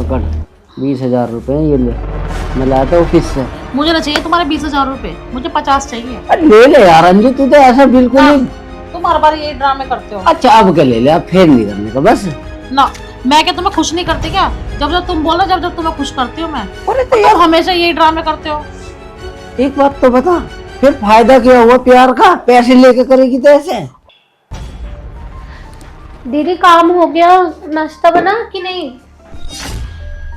पकड़ 20,000 रुपए ये ले, मैं लाया था ऑफिस से। मुझे ना चाहिए तुम्हारे 20,000 रुपए, मुझे 50 चाहिए। अरे ले ले यार अंजू, तू तो ऐसा बिल्कुल ही। तुम हर बार यही ड्रामे करते हो। अच्छा अब क्या ले ले, अब फेर नहीं करने का बस ना। मैं क्या तुम्हें खुश नहीं करती क्या? जब जब तुम बोलो, जब जब तुम्हें खुश करती हूँ मैं। अरे तो तुम यार हमेशा यही ड्रामे करते हो। एक बात तो बता, फिर फायदा क्या हुआ प्यार का? पैसे लेके करेगी तो ऐसे। दीदी काम हो गया, नाश्ता बना कि नहीं?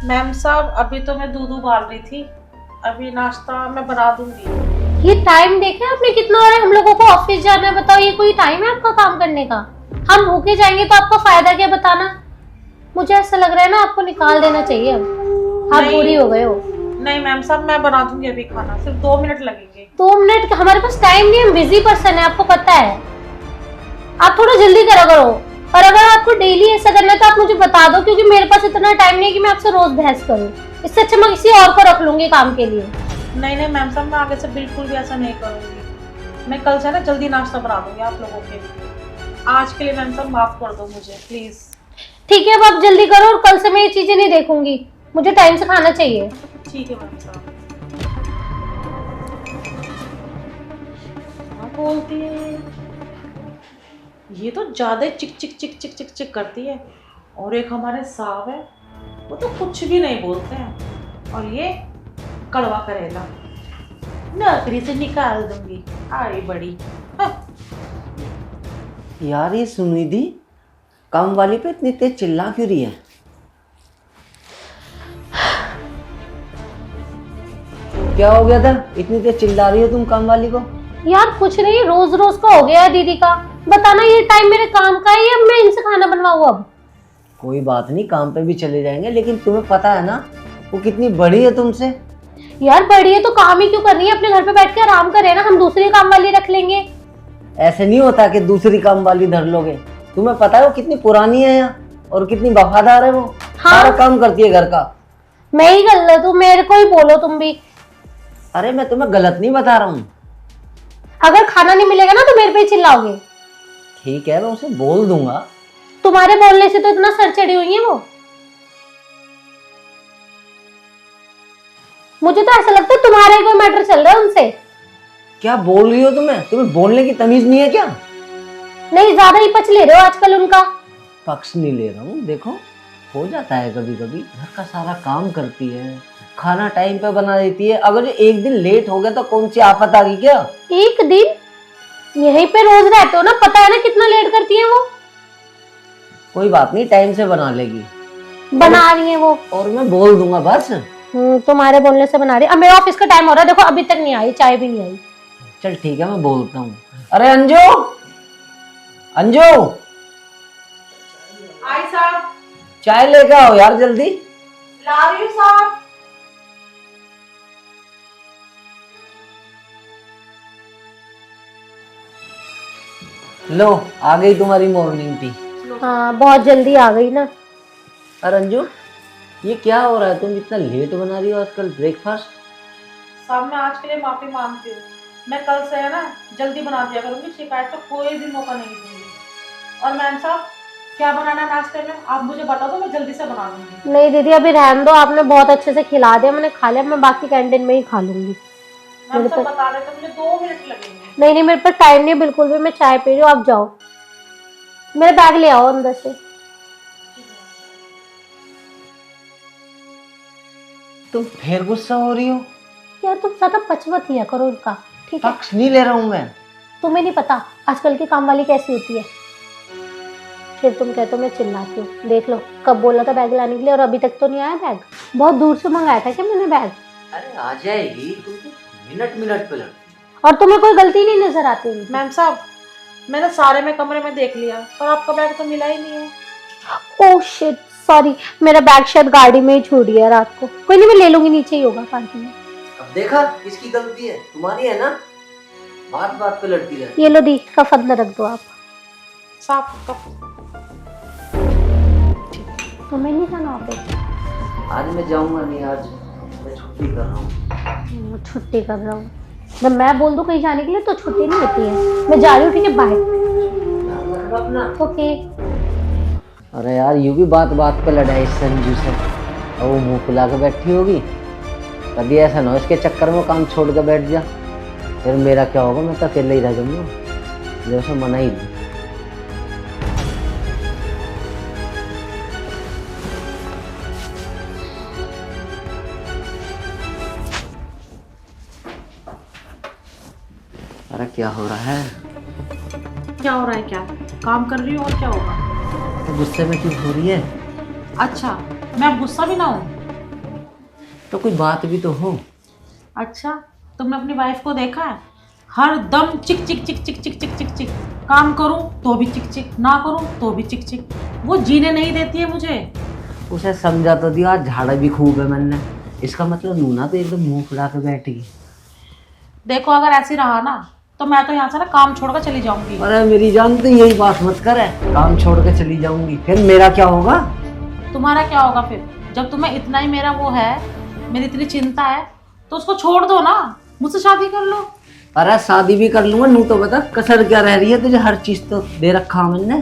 मैम साहब अभी तो मैं दूध उबाल रही थी, अभी नाश्ता मैं बना दूंगी। ये टाइम देखे आपने कितना हो रहा है? हम लोगों को ऑफिस जाना है, बताओ ये कोई टाइम है आपका काम करने का? हम भूखे जाएंगे तो आपका फायदा क्या बताना? मुझे ऐसा लग रहा है ना आपको निकाल देना चाहिए अब, आप बुरी हो गए हो। नहीं मैम साहब मैं बना दूंगी अभी खाना, सिर्फ 2 मिनट लगेंगे। 2 मिनट? हमारे पास टाइम नहीं, हम बिजी पर्सन है, आपको पता है। आप थोड़ा जल्दी करा करो, और अगर आपको डेली ऐसा करना है तो आप मुझे बता दो, क्योंकि मेरे पास इतना टाइम नहीं है कि मैं आपसे रोज बहस करूं। इससे अच्छा मैं किसी और को रख लूंगी काम के लिए। नहीं नहीं मैम साहब, मैं आगे से बिल्कुल भी ऐसा नहीं करूंगी। मैं कल से ना जल्दी नाश्ता बना दूंगी आप लोगों के लिए। आज के लिए मैम साहब माफ कर दो मुझे प्लीज। ठीक है, अब आप जल्दी करो, और कल से मैं ये चीजें नहीं देखूंगी, मुझे टाइम से खाना चाहिए। ठीक है मैम साहब। क्या बोलती है ये? तो ज्यादा ही चिक चिक चिक चिक चिक चिक करती है। और एक हमारे साहब है, वो तो कुछ भी नहीं बोलते हैं। और ये कड़वा करेला, नौकरी से निकाल दूंगी, आई बड़ी। हाँ। यार ये सुनिधि काम वाली पे इतनी तेज चिल्ला क्यों रही है? क्या हो गया था इतनी तेज चिल्ला रही हो तुम काम वाली को? यार कुछ नहीं, रोज रोज का हो गया है दीदी का। बताना ये टाइम मेरे काम का है, अब मैं इनसे खाना बनवाऊं? अब कोई बात नहीं, काम पे भी चले जाएंगे, लेकिन तुम्हें पता है ना वो कितनी बड़ी है तुमसे। यार बड़ी है तो काम ही क्यों करनी है? अपने घर पे बैठ के आराम करे ना, हम दूसरी काम वाली रख लेंगे। ऐसे नहीं होता कि दूसरी काम वाली धर लोगे। तुम्हें पता है वो कितनी पुरानी है यहाँ और कितनी वफादार है वो। हाँ। सारा काम करती है घर का। मैं ही गलत हूँ, मेरे को ही बोलो तुम भी। अरे मैं तुम्हें गलत नहीं बता रहा हूँ। अगर खाना नहीं मिलेगा ना तो मेरे पे ही चिल्लाओगे। ठीक है मैं उसे बोल दूंगा। तुम्हारे बोलने से तो इतना सर चढ़ी हुई है वो। मुझे तो ऐसा लगता है तुम्हारा ही कोई मैटर चल रहा है उनसे। क्या बोल रही हो तुम्हें बोलने की तमीज नहीं है क्या? नहीं, ज्यादा ही पच ले रहे हो आजकल उनका। पक्ष नहीं ले रहा हूँ, देखो हो जाता है कभी कभी, घर का सारा काम करती है, खाना टाइम पे बना देती है। अगर ये एक दिन लेट हो गया तो कौन सी आफत आ गई क्या? एक दिन? यहीं पे रोज रहते हो ना, पता है ना कितना लेट करती है वो। कोई बात नहीं, टाइम से बना लेगी। बना रही है वो। और मैं बोल दूंगा बस। तुम्हारे बोलने से बना रही है। अब मेरा ऑफिस का टाइम हो रहा है, देखो अभी तक नहीं आई, चाय भी नहीं आई। चल ठीक है मैं बोलता हूँ। अरे अंजू, अंजू आई साहब। चाय लेके आओ यार जल्दी। ला रही हूँ साहब। लो आ गई तुम्हारी मॉर्निंग टी। हाँ बहुत जल्दी आ गई ना। अरे अंजू ये क्या हो रहा है, तुम इतना लेट बना रही हो आजकल ब्रेकफास्ट? साहब मैं आज के लिए माफी मांगती हूँ। मैं कल से है ना जल्दी बना दिया करूंगी, शिकायत का कोई भी मौका नहीं दूंगी। और मैम साहब क्या बनाना है नाश्ते में आप मुझे बता दो, मैं जल्दी से बना दूंगी। नहीं दीदी अभी रहने दो, आपने बहुत अच्छे से खिला दिया, मैंने खा लिया, मैं बाकी कैंटीन में ही खा लूंगी। मैम साहब बता रहे थे मुझे 2 मिनट लगेंगे। नहीं नहीं मेरे पास टाइम नहीं बिल्कुल भी, मैं चाय पी रही हूँ, आप जाओ। मेरा बैग ले आओ अंदर से। तुम फिर गुस्सा हो रही हो? यार तुम ज्यादा पचमत लिया करो उनका, ठीक है? पक्ष नहीं ले रहा हूँ मैं। तुम्हें नहीं पता आजकल की काम वाली कैसी होती है। फिर तुम कहते हो मैं चिल्लाती हूँ। देख लो कब बोला था बैग लाने के लिए और अभी तक तो नहीं आया बैग। बहुत दूर से मंगाया था क्या मैंने बैग? अरे आ जाएगी, तुम तो मिनट मिनट पे लड़ती। और तुम्हें कोई गलती नहीं नजर आती उनकी? मैम साहब मैंने सारे में कमरे में देख लिया पर आपका बैग तो मिला ही नहीं है। ओह शिट सॉरी, मेरा बैग शायद गाड़ी में ही छूट गया रात को। कोई नहीं मैं ले लूंगी, नीचे ही होगा पार्किंग में। अब देखा किसकी गलती है? तुम्हारी है ना, बात बात पे लड़ती रहती। ये लो दी, कफ अंदर रख दो आप। साहब कब तुम्हें नहीं जाना ऑफिस? आज मैं जाऊंगा नहीं, आज मैं छुट्टी कर रहा हूँ। छुट्टी कर रहा हूँ? जब मैं बोल दूँ कहीं जाने के लिए तो छुट्टी नहीं होती है। मैं जा रही हूँ, ठीक है, बाय। अपना ओके। अरे यार यूं भी बात बात पे लड़ाई संजू से। और वो मुंह फुला के बैठी होगी। कभी ऐसा ना हो इसके चक्कर में काम छोड़ के बैठ जा, फिर मेरा क्या होगा, मैं तो अकेले ही रह जाऊंगा। जैसे मना ही नहीं। अरे क्या हो रहा है? क्या हो रहा है? क्या काम कर रही हो और क्या होगा? तो गुस्से में क्यों हो रही है? अच्छा, मैं अब गुस्सा भी ना हूँ? तो कोई बात भी तो हो। अच्छा, तुमने अपनी वाइफ को देखा है? हर दम चिक चिक चिक चिक चिक चिक चिक चिक, काम करूं तो भी चिक चिक, ना करूं तो भी चिक चिक। वो जीने नहीं देती है मुझे। उसे समझा तो दिया, झाड़ा भी खूब है मैंने। इसका मतलब नूना तो एकदम मुंह फुला के बैठी। देखो, अगर ऐसे रहा ना तो मैं तो यहाँ से ना काम छोड़कर चली जाऊंगी। अरे मेरी जान, तो यही बात मत कर, है काम छोड़ के चली जाऊंगी, फिर मेरा क्या होगा? तुम्हारा क्या होगा फिर? जब तुम्हें इतना ही मेरा वो है, मेरी इतनी चिंता है, तो उसको छोड़ दो ना, मुझसे शादी कर लो। अरे शादी भी कर लूंगा, नू तो बता कसर क्या रह रही है तुझे? हर चीज तो दे रखा मैंने।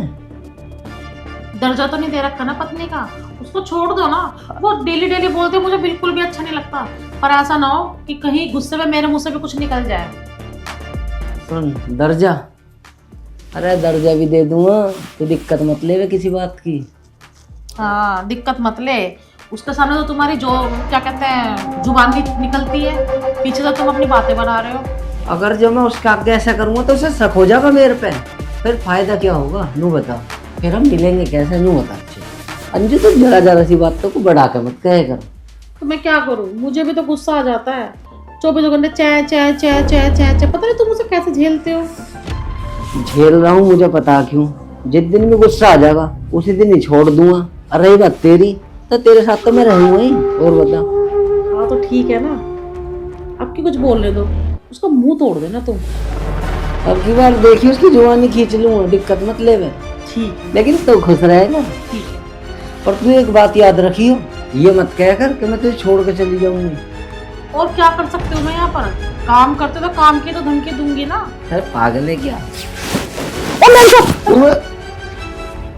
दर्जा तो नहीं दे रखा ना पत्नी का, उसको छोड़ दो ना। वो डेली डेली बोलते मुझे बिल्कुल भी अच्छा नहीं लगता, पर ऐसा ना हो कि कहीं गुस्से में मेरे मुंह से भी कुछ निकल जाए। सुन, दर्जा, अरे दर्जा भी दे दूंगा, तू दिक्कत मत ले किसी बात की। हाँ, दिक्कत मत ले। उसके सामने तो तुम्हारी जो क्या कहते हैं जुबान भी निकलती है, पीछे से तुम अपनी बातें बना रहे हो। अगर जो मैं उसका आगे ऐसा करूंगा तो उसे शक हो जाएगा मेरे पे, फिर फायदा क्या होगा? नू बता, फिर हम मिलेंगे कैसे? नू बता। अंजू, तो जरा जरा सी बातों को बढ़ा के मत कहे कर। तो मैं क्या करूं? मुझे भी तो गुस्सा आ जाता है। 24 घंटे चे चे चे चे चे चे, पता नहीं तुम उसे कैसे झेलते हो। झेल रहा हूँ, मुझे पता क्यों। जिस दिन भी गुस्सा आ जाएगा उसी दिन ही छोड़ दूंगा। और रही बात तेरी, तो तेरे साथ तो मैं रहूंगा ही। और बता। हाँ तो ठीक है ना, अब की कुछ बोलने दो, उसका मुंह तोड़ देना तुम। अब की बार देखी उसकी जुबानी खींच लूंगा, दिक्कत मत ले मैं। ठीक लेकिन तो खुश रहेगा। ठीक है। पर तू एक बात याद रखियो, ये मत कह कर कि मैं तुझे छोड़ के चली जाऊंगी। और क्या कर सकते हो? मैं यहाँ पर काम करते तो काम की तो धमकी दूंगी ना। अरे पागल है क्या?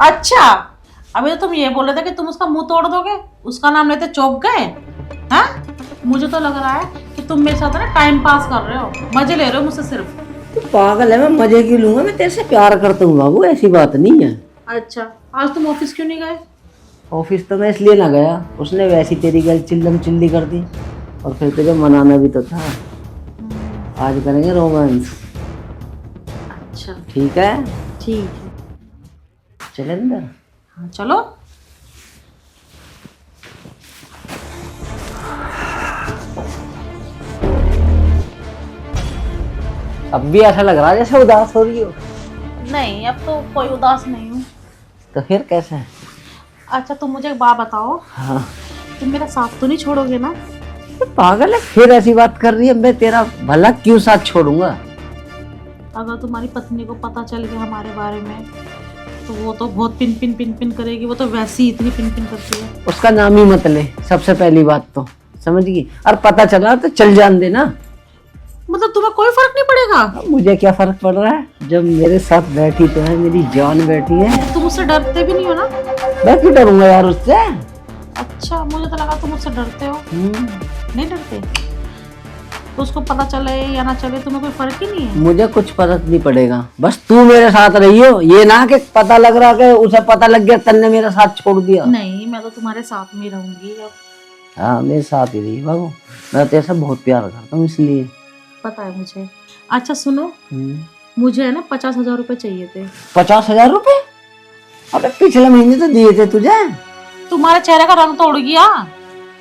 अच्छा, अभी तो तुम ये बोल रहे थे कि तुम उसका मुंह तोड़ दोगे, उसका नाम लेते चौंक गए हैं? मुझे तो लग रहा है कि तुम मेरे साथ ना टाइम पास कर रहे हो, मजे ले रहे हो मुझसे सिर्फ। तू पागल है, मैं मजे क्यों लूंगा? मैं तेरे से प्यार करता हूँ बाबू, ऐसी बात नहीं है। अच्छा, आज तुम ऑफिस क्यों नहीं गए? ऑफिस तो मैं इसलिए ना गया, उसने वैसी तेरी गल चिल्लम चिल्ली कर दी, और फिर तुझे मनाना भी तो था। आज करेंगे रोमांस। अच्छा ठीक है? ठीक है, चल अंदर। हाँ चलो। अब भी ऐसा लग रहा है जैसे उदास हो रही हो। नहीं, अब तो कोई उदास नहीं हूँ। तो फिर कैसा है? अच्छा, तुम मुझे एक बात बताओ, हाँ। तुम मेरा साथ तो नहीं छोड़ोगे ना? तो पागल है, फिर ऐसी बात कर रही है? मैं तेरा भला क्यों साथ छोड़ूंगा? अगर तुम्हारी पत्नी को पता चल गया हमारे बारे में, तो वो तो बहुत पिन पिन पिन पिन करेगी। वो तो वैसी इतनी पिन पिन करती है। उसका नाम ही मत ले, सबसे पहली बात तो समझ गई। और पता चला तो चल जान देना। मतलब तुम्हें कोई फर्क नहीं पड़ेगा? अब मुझे क्या फर्क पड़ रहा है, जब मेरे साथ बैठी तो है, मेरी जान बैठी है। तुम उससे डरते भी नहीं हो ना? मैं क्यों डरूंगा यार उससे? अच्छा, मुझे तो लगा तुम उससे डरते हो। नहीं डरते? तो उसको पता चले या ना चले तुम्हें कोई फर्क ही नहीं है? मुझे कुछ फर्क नहीं पड़ेगा, बस तू मेरे साथ रही हो। ये ना कि पता लग रहा कि उसे पता लग गया तन्ने मेरा साथ छोड़ दिया। नहीं, मैं तो तुम्हारे साथ में रहूंगी अब। हाँ, मेरे साथ ही रही बाबू, मैं तेरे से बहुत प्यार करता हूँ इसलिए। पता है मुझे। अच्छा सुनो, मुझे है ना 50,000 रुपए चाहिए थे। 50,000 रुपए? अबे पिछले महीने तो दिए थे तुझे। तुम्हारे चेहरे का रंग तो उड़ गया।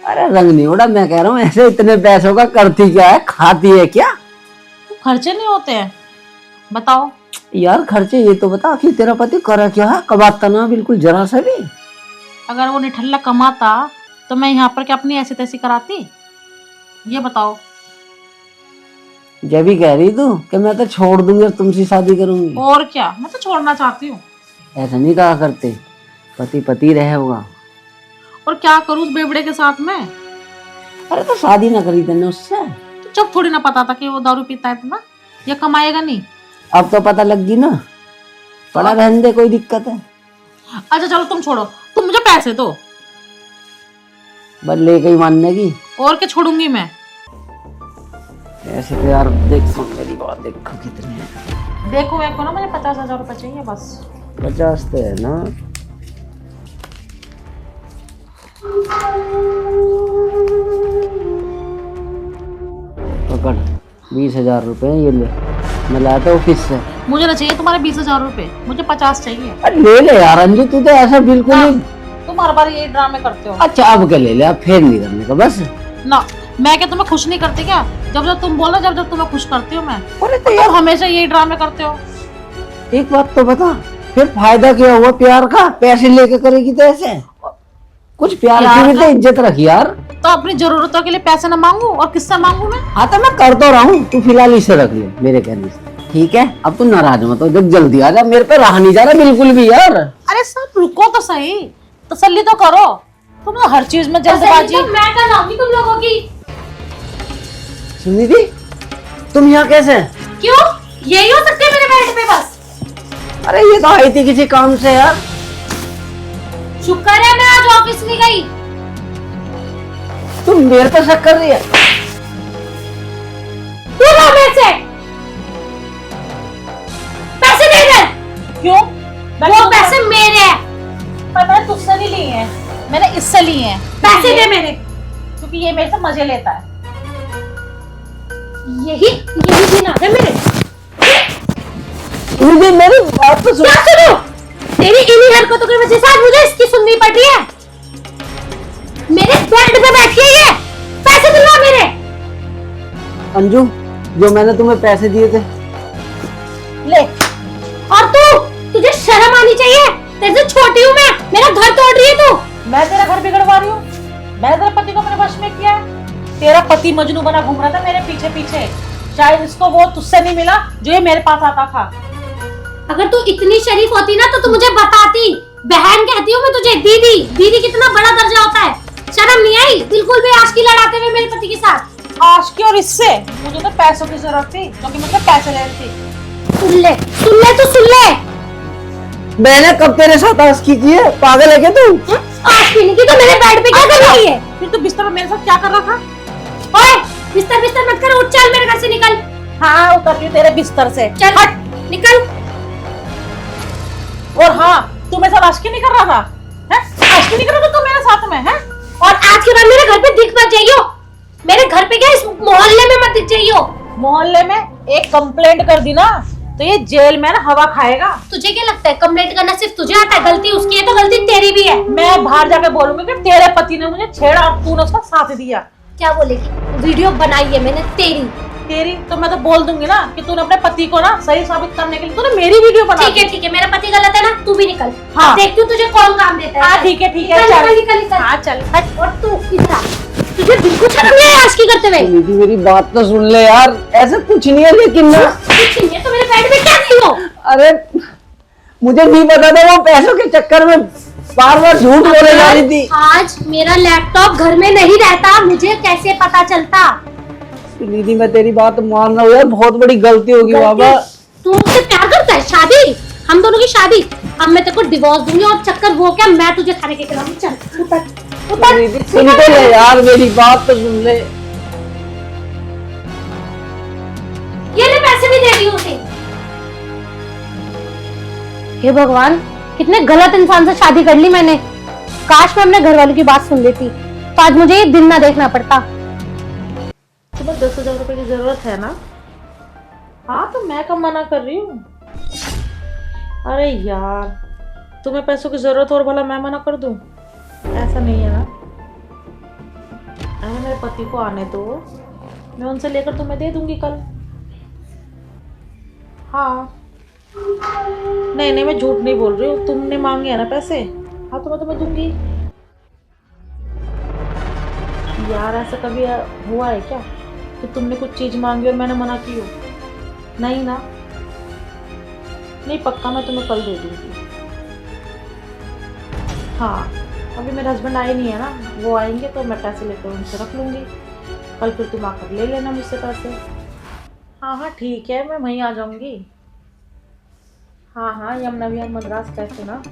अरे रंग नहीं उड़ा, मैं कह रहा हूँ ऐसे इतने पैसों का करती क्या है, खाती है क्या? खर्चे नहीं होते हैं? बताओ। यार खर्चे ये तो बता कि तेरा पति करा क्या है, कमाता ना बिल्कुल जरा सा भी। अगर वो निठल्ला कमाता तो मैं यहाँ पर क्या अपनी ऐसी तैसी कराती? ये बताओ। जब भी कह रही तू कि मैं तो छोड़ दूंगी और तुमसे शादी करूंगी। और क्या, मैं तो छोड़ना चाहती हूँ। ऐसा नहीं कहा करते, पति पति रहे होगा। और क्या करूँ उस बेवड़े के साथ में? अरे तो शादी ना करी तेने उससे? तो जब थोड़ी ना पता था कि वो दारू पीता है इतना, या कमाएगा नहीं। अब तो पता लग गई ना, पड़ा रहने दे, कोई दिक्कत है? अच्छा चलो तुम छोड़ो, तुम मुझे पैसे दो। बस लेके ही मानने की। और क्या छोड़ूंगी मैं? ऐसे तो यार देख सुन मेरी बात, देखो कितने हैं। देखो मेरे को ना, मुझे 50,000 रुपये चाहिए बस। 50 तो है ना। पकड़ 20,000 रुपए ये ले, मैं लाया था ऑफिस से। मुझे ना चाहिए तुम्हारे 20,000 रुपये, मुझे 50 चाहिए। अरे ले ले यार अंजू, तू तो ऐसा बिल्कुल हाँ, ही। तुम हर बार यही ड्रामे करते हो। अच्छा अब क्या ले ले, अब फेर नहीं करने का बस। ना मैं क्या तुम्हें खुश नहीं करती क्या? जब जब तुम बोलो, जब जब तुम्हें खुश करती हूँ मैं। अरे तो तुम हमेशा यही ड्रामे करते हो। एक बात तो बता, फिर फायदा क्या हुआ प्यार का? पैसे लेके करेगी तो ऐसे कुछ प्यार की भी तो इज्जत रखी यार। तो अपनी जरूरतों के लिए पैसे ना मांगू और किससे मांगू मैं? हाँ तो मैं कर तो रहा हूँ, तू फिलहाल इसे रख ले मेरे कहने से, ठीक है? अब तू नाराज मत हो, जब जल्दी आ जा, मेरे पे रहा नहीं जा रहा बिल्कुल भी यार। अरे सब रुको तो सही, तसल्ली तो करो। तुम तो हर चीज में जल्दबाजी। तो मैं कर लाऊंगी तुम लोगों की। सुनिधि तुम यहाँ कैसे? क्यों? यही हो सकते है मेरे बेड पे बस? अरे ये तो आई थी किसी काम से यार। शुक्र है मैं आज ऑफिस नहीं गई। तुम मेरे पे शक कर रही है? तू ला मेरे से पैसे दे दे। क्यों? वो पैसे मेरे हैं। पर मैंने तुझसे नहीं लिए हैं, मैंने इससे लिए हैं। पैसे दे मेरे। क्योंकि ये मेरे से मजे लेता है। यही दिन आ गए मेरे। सुनिधि मेरी बात तो सुन। क्या सुनो? तेरी इन्हीं हरकतों की वजह से आज मुझे इसकी सुननी पड़ रही है। मेरे बेड पे बैठी है ये। पैसे दिलवा मेरे। अंजू जो मैंने तुम्हें पैसे दिए थे ले। और तुझे शर्म आनी चाहिए। तेरे से छोटी हूँ मैं, मेरा घर तोड़ रही है तू। मैं तेरा घर बिगड़वा रही हूँ? मैंने तेरे पति को अपने वश में किया है। तेरा पति मजनू बना घूम रहा था मेरे पीछे पीछे। शायद इसको वो तुझसे नहीं मिला जो ये मेरे पास आता था। अगर तू इतनी शरीफ होती ना तो तू मुझे बताती। बहन कहती हूँ मैं तुझे। दीदी दीदी कितना बड़ा दर्जा होता है। शर्म नहीं आई बिल्कुल भी आशिकी लड़ाते हुए मेरे पति के साथ। आशिकी? और इससे मुझे तो पैसों की जरूरत थी, क्योंकि मुझे पैसे ले रही थी। सुन ले तो सुन ले। मैंने कब तेरे साथ आशिकी की है? पागल है क्या तू? आशिकी नहीं की तो मेरे बेड पे क्या कर रही है? फिर तू बिस्तर में मेरे साथ क्या कर रहा था? ओए बिस्तर मत कर, उठ चल मेरे घर से निकल। हाँ उतर रही हूँ तेरे बिस्तर से। चल हट निकल। और हाँ, तू मेरे साथ आशिकी नहीं कर रहा था? हैं? आशिकी नहीं कर रहा था तू मेरे साथ में? हैं? और आज के बाद मेरे घर पे दिख मत जाइयो। मेरे घर पे क्या, इस मोहल्ले में मत दिख जाइयो। मोहल्ले में एक कंप्लेंट कर दी ना तो ये जेल में ना हवा खाएगा। तुझे क्या लगता है कंप्लेंट करना सिर्फ तुझे आता है? गलती उसकी है तो गलती तेरी भी है। मैं बाहर जाके बोलूंगी कि तेरे पति ने मुझे छेड़ा और तूने उसका साथ दिया। क्या बोलेगी? वीडियो बनाई है मैंने तेरी। तो मैं तो बोल दूंगी ना कि तूने अपने पति को ना सही साबित करने के लिए तूने मेरी वीडियो बना दी। ठीक है मेरा पति गलत है ना, तू भी निकल। हाँ। देखती हूँ तुझे कौन काम देता है। हाँ ठीक है निकल। हाँ चल। हट। और तू इधर आ। तुझे बिल्कुल शर्म नहीं है आशिकी करते हुए? सुनिधि मेरी बात तो सुन ले यार, ऐसा कुछ नहीं है लेकिन ना। कुछ नहीं है तो मेरे बेड पे क्या की हो? अरे मुझे नहीं पता था, वो पैसों के चक्कर में बार बार झूठ बोले जा रही थी। आज मेरा लैपटॉप घर में नहीं रहता, मुझे कैसे पता चलता? सुनिधि मैं तेरी बात मान रहा हूँ यार, बहुत बड़ी गलती होगी बाबा। तू मुझसे प्यार करता है? शादी, हम दोनों की शादी। अब मैं तेरे को डिवोर्स दूंगी और चक्कर वो क्या, मैं तुझे खाने के खिलाऊंगी। चल उतर। सुन तो ले यार, मेरी बात तो सुन ले। ये ले पैसे भी दे दी उसे। हे भगवान, कितने गलत इंसान से शादी कर ली मैंने। काश मैं अपने घर वालों की बात सुन लेती तो आज मुझे ये दिन ना देखना पड़ता। तुम्हें 10,000 रुपए की जरूरत है ना? हाँ तो मैं कब मना कर रही हूँ? अरे यार, तुम्हें पैसों की जरूरत और भला मैं मना कर दूं? ऐसा नहीं है ना। अरे मेरे पति को आने दो, मैं उनसे लेकर तुम्हें दे दूंगी कल। हाँ नहीं मैं झूठ नहीं बोल रही हूँ, तुमने मांगे हैं ना पैसे। हाँ तो मैं तुम्हें दूंगी। यार ऐसा कभी हुआ है क्या कि तुमने कुछ चीज मांगी और मैंने मना की हो? नहीं ना। नहीं पक्का मैं तुम्हें कल दे दूंगी। हाँ अभी मेरे हस्बैंड आए नहीं है ना, वो आएंगे तो मैं पैसे लेकर उनसे रख लूँगी। कल फिर तुम आकर ले लेना मुझसे पैसे। हाँ ठीक है, मैं वहीं आ जाऊँगी। हाँ यमुना विहार मद्रास कैफे ना।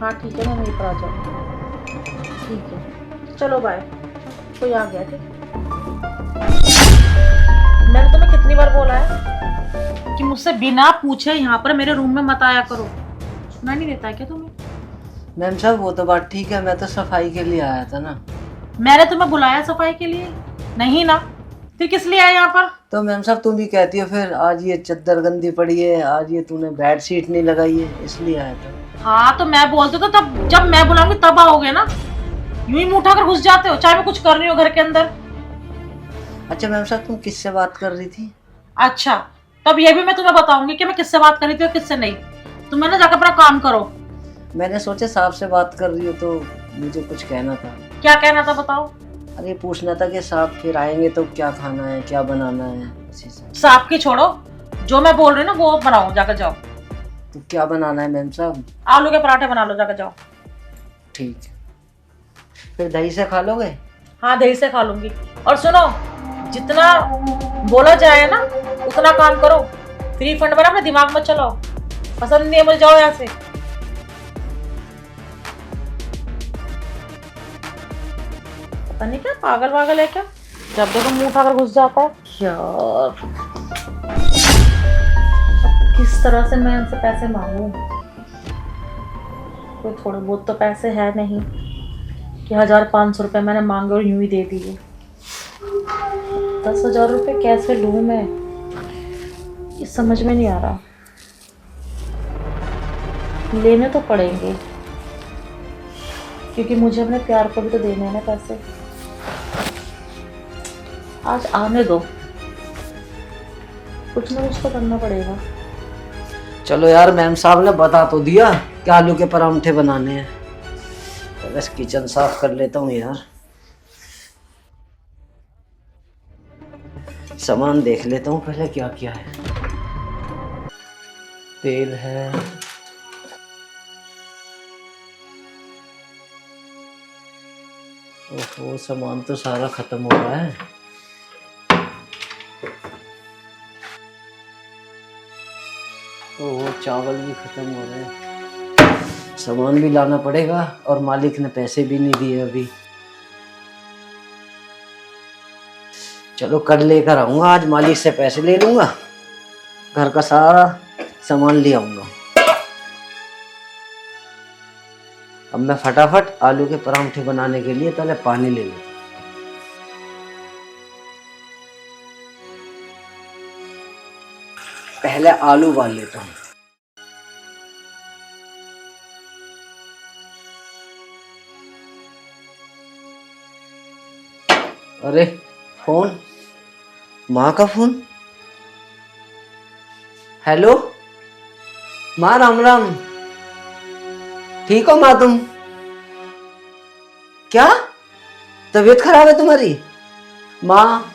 हाँ ठीक है, मैं वहीं पर आ जाऊँगी। ठीक है चलो बाय, कोई आ गया। ठीक, मैंने तुम्हें कितनी बार बोला है कि मुझसे बिना पूछे यहाँ पर मेरे रूम में मत आया करो। सुना नहीं देता है क्या तुम्हें? मैम साहब वो तो बात ठीक है, मैं तो सफाई के लिए आया था ना। मैंने तुम्हें बुलाया सफाई के लिए? नहीं ना, फिर किस लिए आया यहाँ पर? तो मैम साहब तुम भी कहती हो फिर, आज ये चद्दर गंदी पड़ी है, आज ये तूने बेड शीट नहीं लगाई है, इसलिए आया था। हाँ तो मैं बोलती तो तब, जब मैं बुलाऊंगी तब आओगे ना। यूं ही मुंह उठाकर घुस जाते हो, चाहे मैं कुछ कर रही हूँ घर के अंदर। अच्छा मैम साहब तुम किससे बात कर रही थी? अच्छा, तब ये भी मैं तुम्हें बताऊंगी कि मैं किससे बात कर रही थी और किससे नहीं। तुम ना जाकर अपना काम करो। मैंने सोचा साहब से बात कर रही हो तो मुझे कुछ कहना था। क्या कहना था बताओ? अरे पूछना था कि साहब फिर आएंगे तो क्या खाना है, क्या बनाना है, उसी से। सांप की छोड़ो, जो मैं बोल रही हूँ ना वो बनाओ, जाकर जाओ। तो क्या बनाना है मैम साहब? आलू के पराठे बना लो, जाकर जाओ। ठीक है, फिर दही से खा लोगे? हाँ दही से खा लूंगी। और सुनो, जितना बोला जाए ना उतना काम करो। फ्री फंड में अपने दिमाग में चलाओ, पसंद नहीं है मुझे, जाओ यहाँ से। पता नहीं क्या पागल वागल है क्या, जब देखो मुंह उठाकर घुस जाता है यार। किस तरह से मैं इनसे पैसे मांगू? कोई थोड़े बहुत तो पैसे है नहीं कि 1500 रुपये मैंने मांगे और यूं ही दे दिए। 10,000 रुपये कैसे लूँ मैं, ये समझ में नहीं आ रहा। लेने तो पड़ेंगे क्योंकि मुझे अपने प्यार को भी तो देने हैं ना पैसे। आज आने दो, कुछ ना कुछ तो करना पड़ेगा। चलो यार, मैम साहब ने बता तो दिया कि आलू के परांठे बनाने हैं, तो बस किचन साफ कर लेता हूँ यार। सामान देख लेता हूँ पहले क्या क्या है। तेल है, ओहो सामान तो सारा खत्म हो रहा है। ओहो चावल भी खत्म हो रहे हैं, सामान भी लाना पड़ेगा और मालिक ने पैसे भी नहीं दिए अभी। चलो कल लेकर आऊंगा, आज मालिक से पैसे ले लूंगा, घर का सारा सामान ले आऊंगा। अब मैं फटाफट आलू के परांठे बनाने के लिए पहले पानी ले लेता हूं। पहले आलू उबाल लेता हूँ। अरे फोन, माँ का फोन। हेलो माँ, राम राम। ठीक हो माँ तुम? क्या तबीयत खराब है तुम्हारी? माँ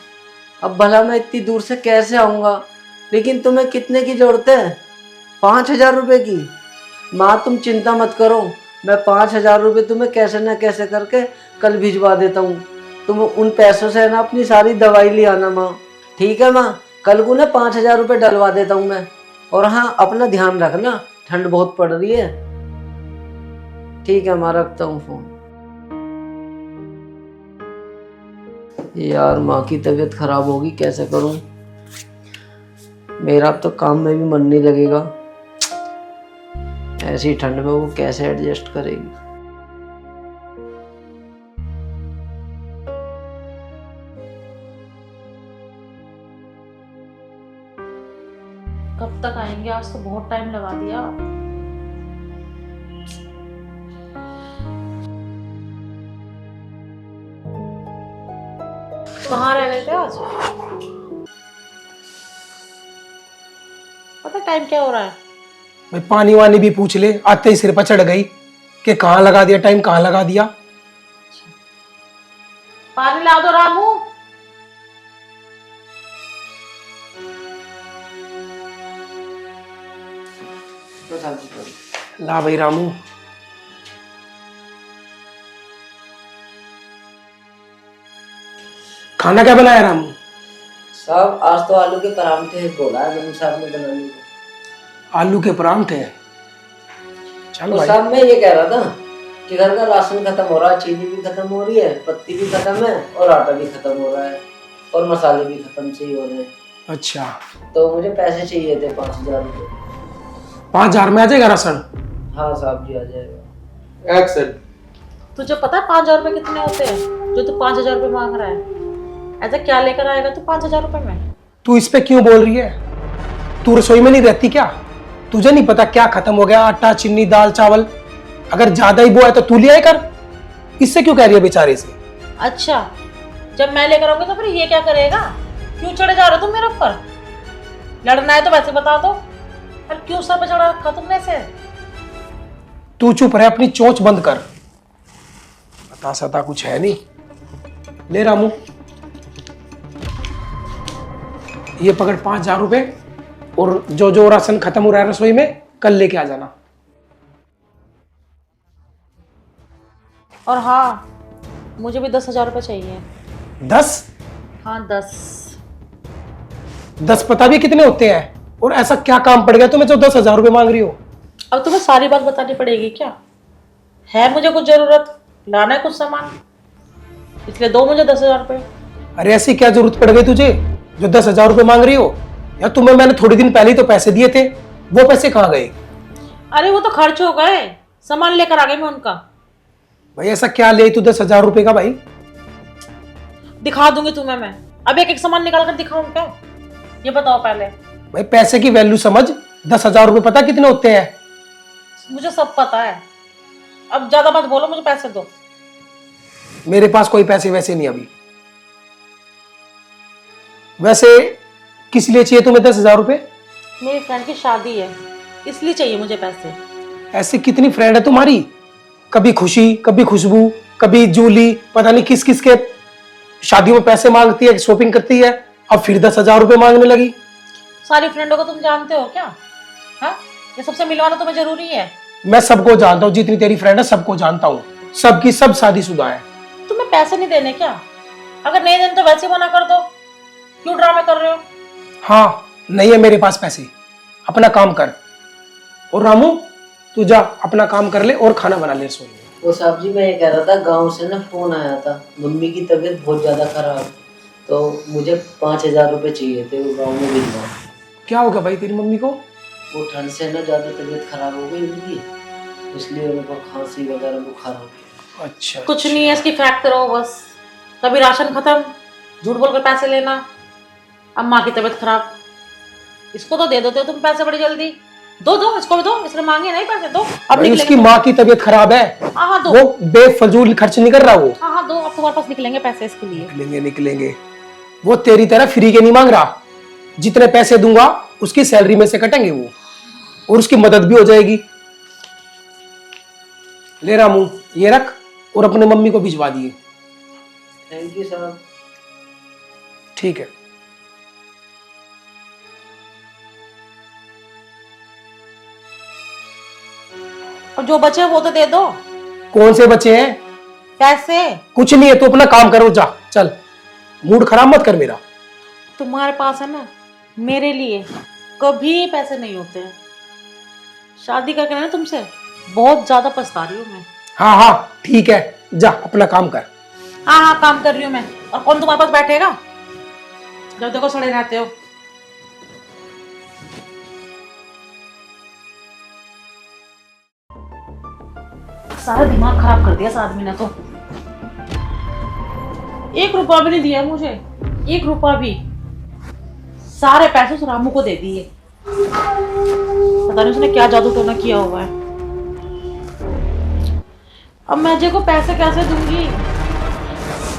अब भला मैं इतनी दूर से कैसे आऊंगा, लेकिन तुम्हें कितने की जरूरत है? 5,000 रुपए की। माँ तुम चिंता मत करो, मैं 5,000 रुपये तुम्हें कैसे न कैसे करके कल भिजवा देता हूँ। तुम उन पैसों से ना अपनी सारी दवाई ले आना माँ। ठीक है माँ, कल को ना 5,000 रुपये डलवा देता हूँ मैं। और हाँ अपना ध्यान रखना, ठंड बहुत पड़ रही है। ठीक है माँ, रखता हूँ फोन। यार माँ की तबीयत खराब होगी, कैसे करूँ? मेरा अब तो काम में भी मन नहीं लगेगा, ऐसी ठंड में वो कैसे एडजस्ट करेगी? कब तक आएंगे? आज तो बहुत टाइम लगा दिया। कहाँ रह गए थे आज? पता टाइम क्या हो रहा है? भाई पानी वानी भी पूछ ले, आते ही सिर पर चढ़ गई कि कहाँ लगा दिया टाइम, कहाँ लगा दिया। पानी ला दो रामू। ला भाई रामू। खाना क्या बनाया रामू? साहब आज तो आलू के परांठे बोला है मैम साहब ने बनाने को। आलू के परांठे। चल तो भाई। साहब मैं ये कह रहा था कि घर का राशन खत्म हो रहा है, चीनी भी खत्म हो रही है, पत्ती भी खत्म है और आटा भी खत्म हो रहा है और मसाले भी खत्म से ही हो रहे हैं। अच्छा, तो मुझे पैसे चाहिए थे 5,000 रुपये। 5,000 में आ जाएगा राशन? हाँ साहब जी, आ जाएगा। एक्शन। तुझे पता है 5,000 रुपये कितने होते हैं जो तू 5,000 रुपये मांग रहा है? ऐसा क्या लेकर आएगा तू 5,000 रुपये में? तू इस पे क्यों बोल रही है? तू रसोई में नहीं रहती क्या? तुझे नहीं पता क्या खत्म हो गया? आटा, चीनी, दाल, चावल अगर ज्यादा ही वो है तो तू ले आए कर। इससे क्यों कह रही है बेचारे से? अच्छा, जब मैं लेकर आऊंगी तो फिर ये क्या करेगा? क्यों चढ़े जा रहे हो तुम मेरे ऊपर? लड़ना है तो वैसे बता दो, और क्यों सर पे चढ़ा रखा तुमने से? तू चुप रहे, अपनी चोंच बंद कर। पता सता कुछ है नहीं। ले रामू, ये पकड़ 5,000 रुपए, और जो जो राशन खत्म हो रहा है रसोई में कल लेके आ जाना। और हाँ, मुझे भी 10,000 रुपये चाहिए। 10? हाँ 10। 10 पता भी कितने होते हैं? और ऐसा क्या काम पड़ गया तुम्हें जो 10,000 रुपए मांग रही हो? अब तुम्हें सारी बात बतानी पड़ेगी क्या? है मुझे कुछ जरूरत, लाना है कुछ सामान, इसलिए दो मुझे 10,000 रुपये। अरे ऐसी क्या जरूरत पड़ गई तुझे जो 10,000 रुपए मांग रही हो? या तुम्हें मैंने थोड़ी दिन पहले ही तो पैसे दिए थे, वो पैसे कहाँ गए? अरे वो तो खर्च हो गए, सामान लेकर आ गई मैं उनका। भाई ऐसा क्या ले तू 10,000 रुपए का? भाई दिखा दूंगी तुम्हें मैं। अब एक एक सामान निकाल कर दिखाऊं क्या? ये बताओ पहले। भाई पैसे की वैल्यू समझ। 10,000 रुपए पता कितने होते हैं? मुझे सब पता है, अब ज्यादा मत बोलो, मुझे पैसे दो। मेरे पास कोई पैसे वैसे नहीं अभी। वैसे किस लिए चाहिए तुम्हें 10,000 रुपए? मेरी फ्रेंड की शादी है, इसलिए चाहिए मुझे पैसे। ऐसी कितनी फ्रेंड है तुम्हारी? कभी खुशी, कभी खुशबू, कभी जूली, पता नहीं किस किस के शादियों में पैसे मांगती है, शॉपिंग करती है, अब फिर 10,000 रुपए मांगने लगी। सारी फ्रेंडों को तुम जानते हो क्या? हाँ, ये सबसे मिलवाना तुम्हें जरूरी है? मैं सबको जानता हूँ, जितनी तेरी फ्रेंड है सबको जानता हूँ, सबकी सब शादीशुदा है। तुम्हें पैसे नहीं देने क्या? अगर नहीं देने तो वैसे ही मना कर दो, क्यों ड्रामे कर रहे हो? हाँ, नहीं है मेरे पास पैसे, अपना काम कर। और रामू तू जा अपना काम कर ले और खाना बना ले रसोई में। वो साहब जी, मैं ये कह रहा था, गांव से ना फोन आया था, मम्मी की तबीयत बहुत ज्यादा खराब, तो मुझे 5,000 रुपये चाहिए थे, वो गाँव में भिजवा। क्या होगा भाई तेरी मम्मी को? वो ठंड से ना ज्यादा तबीयत खराब हो गई उनकी, इसलिए उनको खांसी वगैरह बुखार हो गया। अच्छा, कुछ नहीं है, इसकी फैक्ट करो बस। कभी राशन खत्म, झूठ बोलकर पैसे लेना, अब माँ की तबीयत खराब। इसको तो दे देते हो तुम पैसे बड़ी जल्दी। दो दो, इसको भी दो, इसने मांगे नहीं पैसे, दो। अब भाई उसकी निकलेंगे। माँ की तबीयत खराब है, हाँ हाँ दो। वो बेफजूल खर्च नहीं कर रहा वो। हाँ हाँ दो, अब तुम्हारे पास निकलेंगे पैसे इसके लिए। निकलेंगे निकलेंगे। वो तेरी तरह फ्री के नहीं मांग रहा, जितने पैसे दूंगा उसकी सैलरी में से कटेंगे वो, और उसकी मदद भी हो जाएगी। ले रामू, ये रख और अपने मम्मी को भिजवा दिए। थैंक यू साहब। ठीक है। और जो बचे वो तो दे दो। कौन से बच्चे हैं? पैसे कुछ नहीं है, तू अपना काम करो, जा चल, मूड खराब मत कर मेरा। तुम्हारे पास है ना, मेरे लिए कभी पैसे नहीं होते हैं। शादी करके ना तुमसे बहुत ज्यादा पछता रही हूँ मैं। हाँ हाँ ठीक है, जा अपना काम कर। हाँ हाँ काम कर रही हूँ मैं, और कौन तुम्हारे पास बैठेगा जब देखो सड़े रहते हो। सारा दिमाग खराब कर दिया इस आदमी ने तो। 1 रुपया भी नहीं दिया मुझे, 1 रुपया भी। सारे पैसे उस रामू को दे दिए। पता नहीं उसने क्या जादू टोना किया हुआ है। अब मैं अजय को पैसे कैसे दूंगी?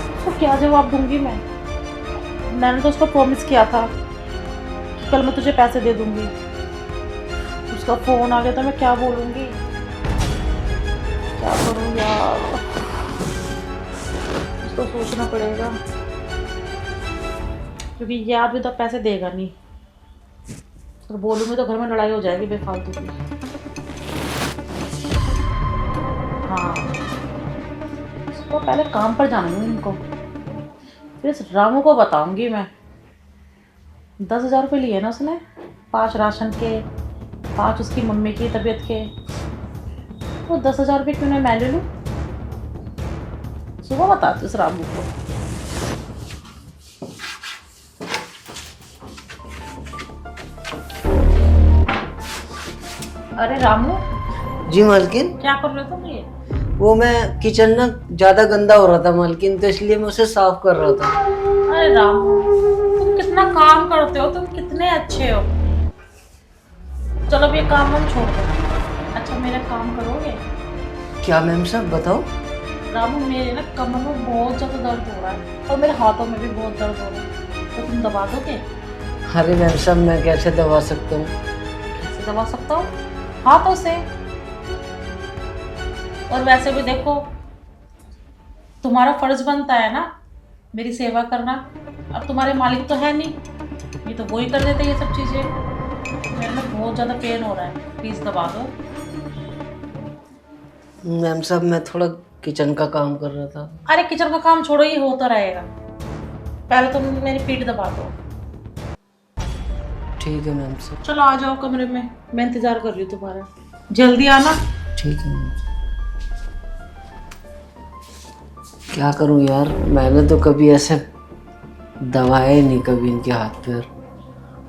उसको क्या जवाब दूंगी मैं? मैंने तो उसको प्रॉमिस किया था कि कल मैं तुझे पैसे दे दूंगी। उसका फोन आ गया तो मैं क्या बोलूंगी? क्या करूं यार, कुछ तो सोचना पड़ेगा, क्योंकि ये आदमी तो पैसे देगा नहीं। और बोलूंगी तो घर में लड़ाई हो जाएगी बेफालतू की। हाँ, इसको पहले काम पर जाना है इनको, फिर इस रामू को बताऊंगी मैं। 10,000 रुपये लिए ना उसने, 5 राशन के, 5 उसकी मम्मी की तबीयत के। वो 10,000 रुपये क्यों ना मैं ले लूँ? सुबह बताती हूँ उस रामू को। अरे रामू, जी मालकिन। क्या कर रहे हो तुम ये? वो मैं किचन ना ज्यादा गंदा हो रहा था मालकिन, तो इसलिए मैं उसे साफ कर रहा था। अरे रामू, तुम कितना काम करते हो, तुम कितने अच्छे हो। चलो अब ये काम हम छोड़ दो। अच्छा मेरा काम करोगे? क्या मैम साहब बताओ। रामू, मेरे ना कमर में बहुत ज्यादा दर्द हो रहा है और मेरे हाथों में भी बहुत दर्द हो रहा है, तो तुम दबा दोगे? अरे मैम साहब मैं कैसे दबा सकता हूँ। कैसे दबा सकता हूँ? हाथों से। और वैसे भी देखो, तुम्हारा फर्ज बनता है ना मेरी सेवा करना। अब तुम्हारे मालिक तो है नहीं, ये तो वो ही कर देते ये सब चीजें। मेरे में बहुत ज्यादा पेन हो रहा है, प्लीज दबा दो। मैम साहब मैं थोड़ा किचन का काम कर रहा था। अरे किचन का काम छोड़ो, ये होता रहेगा। पहले तुम मेरी पीठ दबा दो। ठीक है मैम साहब। चलो आ जाओ कमरे में, मैं इंतजार कर रही हूँ तुम्हारा, जल्दी आना। ठीक है मैम। क्या करूं यार, मैंने तो कभी ऐसे दबाया ही नहीं कभी इनके हाथ पैर,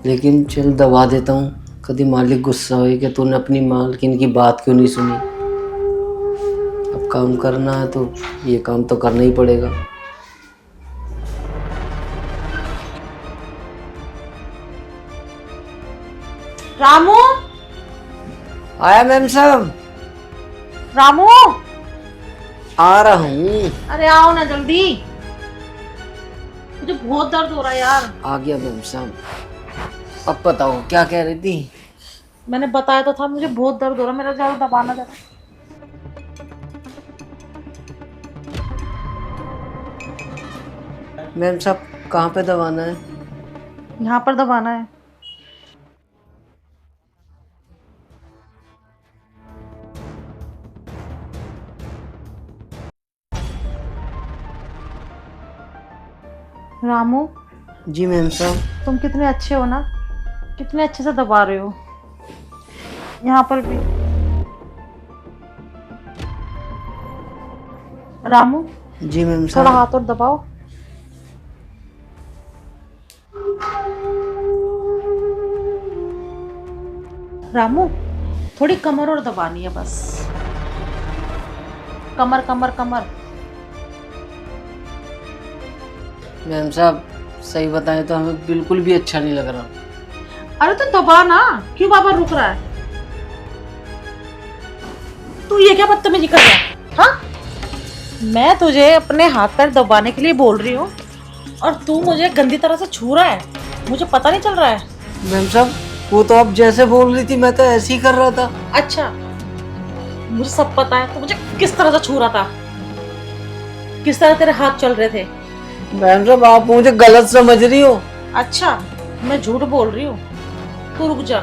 लेकिन चल दबा देता हूँ। कभी मालिक गुस्सा हो कि तूने अपनी मालकिन की बात क्यों नहीं सुनी। अब काम करना है तो ये काम तो करना ही पड़ेगा। रामू, आया मैम साहब। रामू, आ रहा हूँ। अरे आओ ना जल्दी, मुझे बहुत दर्द हो रहा है यार। आ गया मैम साहब। अब बताओ क्या कह रही थी। मैंने बताया तो था, मुझे बहुत दर्द हो रहा है, मेरा ज्यादा दबाना जरा। मैम साहब कहाँ पे दबाना है। यहाँ पर दबाना है। रामू, जी मैम साहब। तुम कितने अच्छे हो ना, कितने अच्छे से दबा रहे हो। यहाँ पर भी। रामू, जी मैम थोड़ा साहब। हाथ और दबाओ। रामू, थोड़ी कमर और दबानी है बस। कमर कमर कमर। मैम साहब सही बताएं तो हमें बिल्कुल भी अच्छा नहीं लग रहा। अरे तो दबा ना, क्यों बाबा रुक रहा है? तू ये क्या बदतमीजी कर रहा है? हाँ, मैं तुझे अपने हाथ पैर दबाने के लिए बोल रही हूँ और तू मुझे गंदी तरह से छू रहा है, मुझे पता नहीं चल रहा है। मैम साहब वो तो आप जैसे बोल रही थी मैं तो ऐसे ही कर रहा था। अच्छा, मुझे सब पता है, तो मुझे किस तरह से छू रहा था, किस तरह तेरे हाथ चल रहे थे। मैम साहब आप मुझे गलत समझ रही हो। अच्छा, मैं झूठ बोल रही हूँ? तू रुक जा,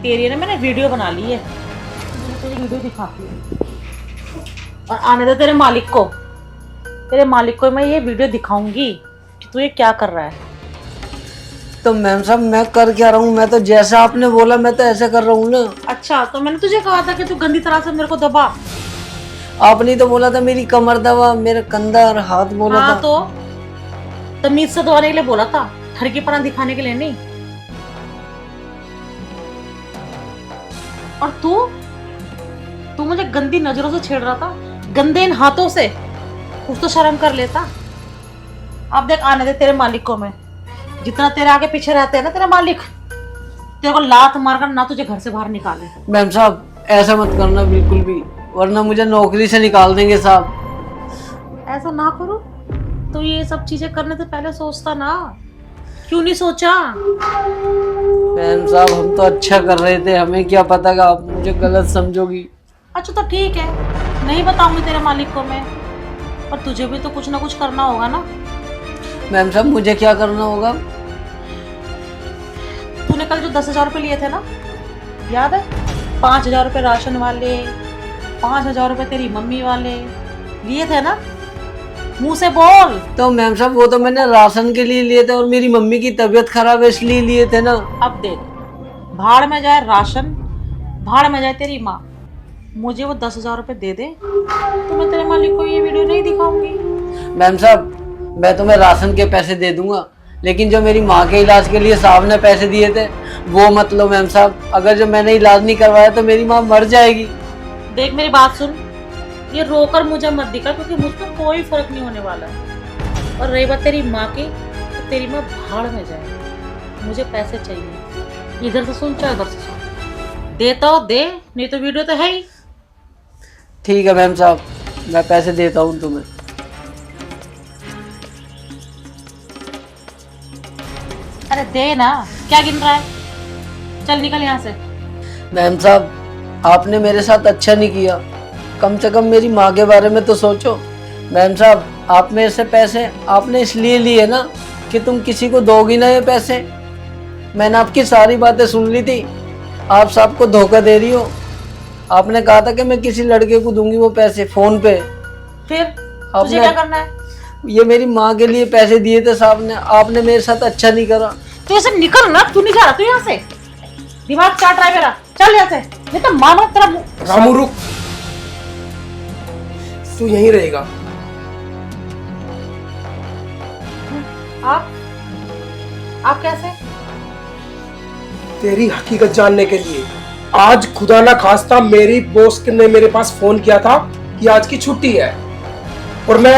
तेरी ना मैंने वीडियो बना ली है, तेरी वीडियो दिखाती हूँ। और आने दे तेरे मालिक को, तेरे मालिक को मैं ये वीडियो दिखाऊंगी कि तू ये क्या कर रहा है। तो मैम साहब मैं कर क्या रहा हूँ, मैं तो जैसा आपने बोला मैं तो ऐसे कर रहा हूँ ना। अच्छा, तो मैंने तुझे कहा था कि तू गंदी तरह से मेरे को दबा। आपने तो बोला था मेरी कमर दबा, मेरा कंधा और हाथ बोला हाँ, था। तो तमीज से दबाने के लिए बोला था, ठरकीपना दिखाने के लिए नहीं। और तू मुझे गंदी नजरों से छेड़ रहा था, गंदे इन हाथों से। कुछ तो शर्म कर लेता। अब देख, आने दे तेरे मालिक को मैं। जितना तेरे आगे पीछे रहते हैं ना तेरा मालिक, तेरे को लात मारकर ना तुझे घर से बाहर निकाले। मैम साहब ऐसा मत करना बिल्कुल भी, वरना मुझे नौकरी से निकाल देंगे साहब। ऐसा ना करो तो ये सब चीजें करने से पहले सोचता ना, क्यों नहीं सोचा? मैम साहब हम तो अच्छा कर रहे थे, हमें क्या पता कि आप मुझे गलत समझोगी। अच्छा तो ठीक है, नहीं बताऊंगी तेरे मालिक को मैं, पर तुझे भी तो कुछ ना कुछ करना होगा ना। मैम साहब मुझे क्या करना होगा। तूने कल जो 10,000 रुपये लिए थे ना, याद है? 5,000 रुपये राशन वाले, 5,000 रुपये तेरी मम्मी वाले लिए थे ना, मुंह से बोल। तो मैम साहब वो तो मैंने राशन के लिए लिए थे और मेरी मम्मी की तबीयत खराब है इसलिए लिए थे ना। अब देख, भाड़ में जाए राशन, भाड़ में जाए तेरी माँ, मुझे वो 10,000 रुपये दे दे तो मैं तेरे मालिक को ये वीडियो नहीं दिखाऊंगी। मैम साहब, मैं तुम्हें राशन के पैसे दे दूंगा, लेकिन जो मेरी माँ के इलाज के लिए साहब ने पैसे दिए थे वो मत लो मैम साहब। अगर जो मैंने इलाज नहीं करवाया तो मेरी माँ मर जाएगी। देख मेरी बात सुन, ये रोकर मुझे मत दिखा, क्योंकि मुझ पर कोई फर्क नहीं होने वाला है। और रही बात तेरी माँ की, तो तेरी माँ भाड़ में जाए, मुझे पैसे चाहिए। इधर से सुन चाहे उधर से सुन, देता हो दे, नहीं तो वीडियो तो है ही। ठीक है मैम साहब, मैं पैसे देता हूँ तुम्हें। अरे दे ना, क्या गिन रहा है? चल निकल यहाँ से। मैम साहब, आपने मेरे साथ अच्छा नहीं किया, कम से कम मेरी माँ के बारे में तो सोचो। मैम साहब, आप मेरे से पैसे आपने इसलिए लिए ना कि तुम किसी को दोगी ना ये पैसे। मैंने आपकी सारी बातें सुन ली थी, आप साहब को धोखा दे रही हो। आपने कहा था कि मैं किसी लड़के को दूंगी वो पैसे फोन पे। फिर तुझे क्या करना है? ये मेरी माँ के लिए पैसे दिए थे साहब ने, आपने मेरे साथ अच्छा नहीं करा। तू ऐसे निकल ना, तू नहीं जा रहा तू यहाँ से, दिमाग चाट रहा है मेरा। चल यहाँ से, नहीं तो मानो तेरा रामू रुक, तू यहीं रहेगा। आप कैसे? तेरी हकीकत जानने के लिए आज खुदा ना खास्ता मेरी बॉस ने मेरे पास फोन किया था कि आज की छुट्टी है, और मैं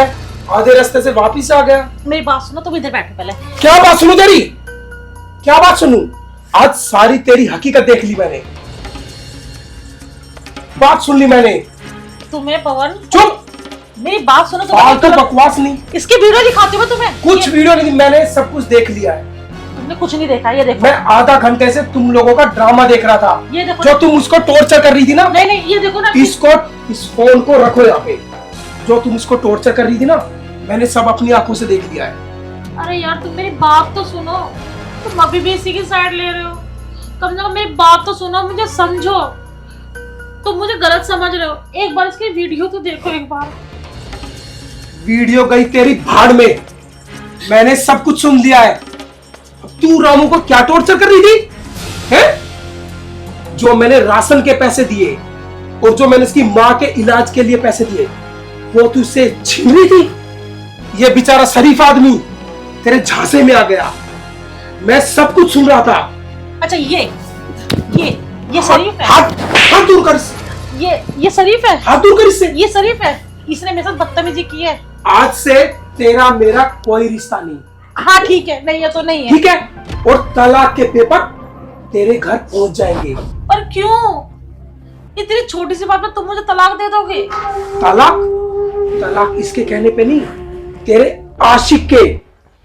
आधे रास्ते से वापस आ गया। मेरी बात सुनो, तुम इधर बैठो पहले। क्या बात सुनूं तेरी? क्या बात सुनूं? आज सारी तेरी हकीकत देख ली मैंने, बात सुन ली मैंने। तुम्हें पवन, चुप, मेरी बात सुनो। फालतू बकवास नहीं। इसकी वीडियो दिखाती हूँ तुम्हें। कुछ वीडियो नहीं, मैंने सब कुछ देख लिया है। तुमने कुछ नहीं देखा, ये देखो। मैं आधा घंटे से तुम लोगों का ड्रामा देख रहा था। ये देखो जो तुम उसको टॉर्चर कर रही थी ना। नहीं नहीं, ये देखो ना। इस फोन को रखो यहाँ पे। जो तुम उसको टॉर्चर कर रही थी ना, मैंने सब अपनी आंखों से देख लिया है। अरे यार, तुम मेरी बात तो सुनो, तुम अभी भी इसी की साइड ले रहे हो। कम से कम मेरी बात तो सुनो, मुझे समझो। तुम मुझे गलत समझ रहे हो, एक बार इसकी वीडियो तो देखो एक बार। वीडियो गई तेरी भाड़ में, मैंने सब कुछ सुन लिया है। अब तू रामू को क्या टॉर्चर कर रही थी? हैं? जो मैंने राशन के पैसे दिए और जो मैंने इसकी माँ के इलाज के लिए पैसे दिए, वो तू उससे छीन रही थी। ये बेचारा शरीफ आदमी तेरे झांसे में आ गया। मैं सब कुछ सुन रहा था। अच्छा ये शरीफ है? हाथ दूर कर। ये शरीफ है? हाथ दूर कर इससे। ये शरीफ है? इसने मेरे साथ बदतमीजी की है। आज से तेरा मेरा कोई रिश्ता नहीं। हाँ ठीक है, नहीं है तो नहीं है। ठीक है, और तलाक के पेपर तेरे घर पहुंच जाएंगे। पर क्यों? इतनी छोटी सी बात में तुम मुझे तलाक दे दोगे? तलाक इसके कहने पे नहीं, तेरे आशिक के,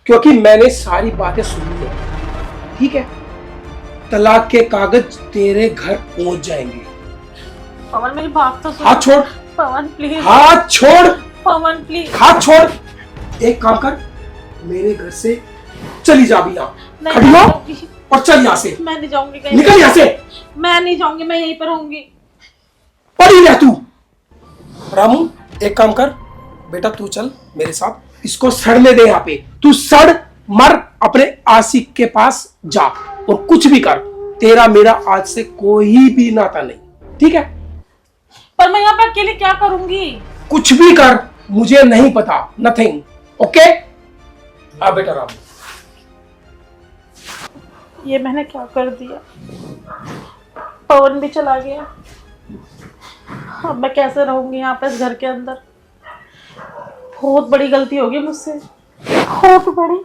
क्योंकि मैंने सारी बातें सुन ली। ठीक है, तलाक के कागज तेरे घर पहुंच जाएंगे। पवन मेरी बात तो सुन। हाथ छोड़। पवन प्लीज। हाथ छोड़। पवन प्लीज। हाथ छोड़। एक काम कर, मेरे घर से चली जा भी यहाँ, नहीं, खड़ी हो मैं जाऊंगी। और चल यहाँ से। मैं नहीं जाऊंगी कहीं। निकल यहाँ से। मैं नहीं जाऊंगी, मैं यहीं पर रहूंगी। पड़ी रह तू। रामू एक काम कर बेटा, तू चल मेरे साथ, इसको सड़ने दे यहाँ पे। तू सड़ मर, अपने आशिक के पास जा और कुछ भी कर। तेरा मेरा आज से कोई भी नाता नहीं, ठीक है? पर मैं यहाँ पे अकेले क्या करूंगी? कुछ भी कर, मुझे नहीं पता, नथिंग। ओके? आ बेटा रामू। ये मैंने क्या कर दिया? पवन भी चला गया, अब मैं कैसे रहूंगी यहाँ पे इस घर के अंदर? बहुत बड़ी गलती होगी मुझसे, बहुत बड़ी।